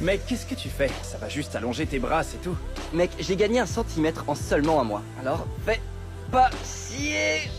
Mec, qu'est-ce que tu fais? Ça va juste allonger tes bras, c'est tout. Mec, j'ai gagné 1 centimètre en seulement un mois. Alors, fais pas chier.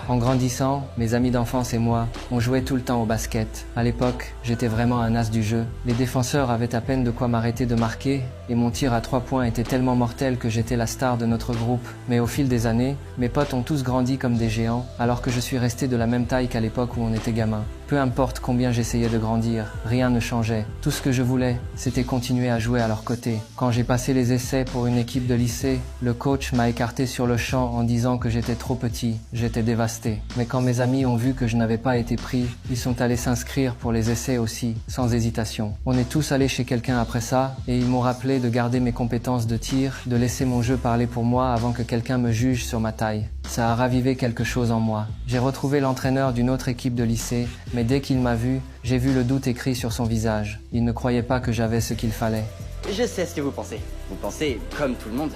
En grandissant, mes amis d'enfance et moi, on jouait tout le temps au basket. À l'époque, j'étais vraiment un as du jeu. Les défenseurs avaient à peine de quoi m'arrêter de marquer, et mon tir à 3 points était tellement mortel que j'étais la star de notre groupe. Mais au fil des années, mes potes ont tous grandi comme des géants, alors que je suis resté de la même taille qu'à l'époque où on était gamin. Peu importe combien j'essayais de grandir, rien ne changeait. Tout ce que je voulais, c'était continuer à jouer à leur côté. Quand j'ai passé les essais pour une équipe de lycée, le coach m'a écarté sur le champ en disant que j'étais trop petit. J'étais dévasté. Mais quand mes amis ont vu que je n'avais pas été pris, ils sont allés s'inscrire pour les essais aussi, sans hésitation. On est tous allés chez quelqu'un après ça, et ils m'ont rappelé de garder mes compétences de tir, de laisser mon jeu parler pour moi avant que quelqu'un me juge sur ma taille. Ça a ravivé quelque chose en moi. J'ai retrouvé l'entraîneur d'une autre équipe de lycée, mais dès qu'il m'a vu, j'ai vu le doute écrit sur son visage. Il ne croyait pas que j'avais ce qu'il fallait. Je sais ce que vous pensez. Vous pensez comme tout le monde.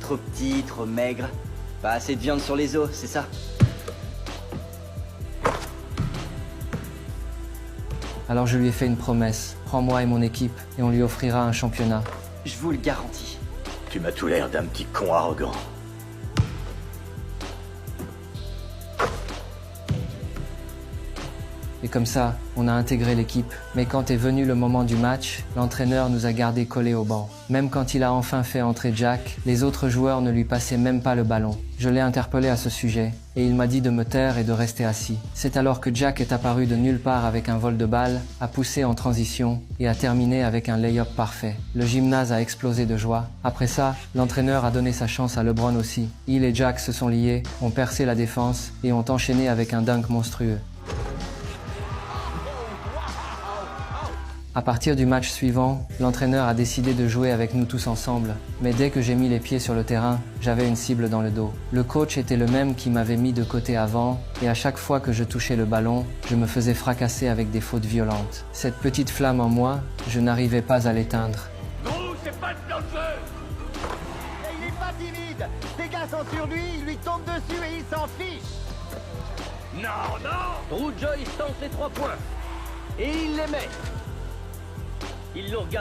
Trop petit, trop maigre. Pas assez de viande sur les os, c'est ça? Alors je lui ai fait une promesse. Prends-moi et mon équipe, et on lui offrira un championnat. Je vous le garantis. Tu m'as tout l'air d'un petit con arrogant. Et comme ça, on a intégré l'équipe. Mais quand est venu le moment du match, l'entraîneur nous a gardés collés au banc. Même quand il a enfin fait entrer Jack, les autres joueurs ne lui passaient même pas le ballon. Je l'ai interpellé à ce sujet, et il m'a dit de me taire et de rester assis. C'est alors que Jack est apparu de nulle part avec un vol de balle, a poussé en transition, et a terminé avec un lay-up parfait. Le gymnase a explosé de joie. Après ça, l'entraîneur a donné sa chance à LeBron aussi. Il et Jack se sont liés, ont percé la défense, et ont enchaîné avec un dunk monstrueux. À partir du match suivant, l'entraîneur a décidé de jouer avec nous tous ensemble. Mais dès que j'ai mis les pieds sur le terrain, j'avais une cible dans le dos. Le coach était le même qui m'avait mis de côté avant, et à chaque fois que je touchais le ballon, je me faisais fracasser avec des fautes violentes. Cette petite flamme en moi, je n'arrivais pas à l'éteindre. Non, c'est pas de notre jeu. Et il est pas timide. Des gars sont sur lui, il lui tombe dessus et il s'en fiche. Non, non. Drew Joyce tente les 3 points. Et il les met. Il nous regarde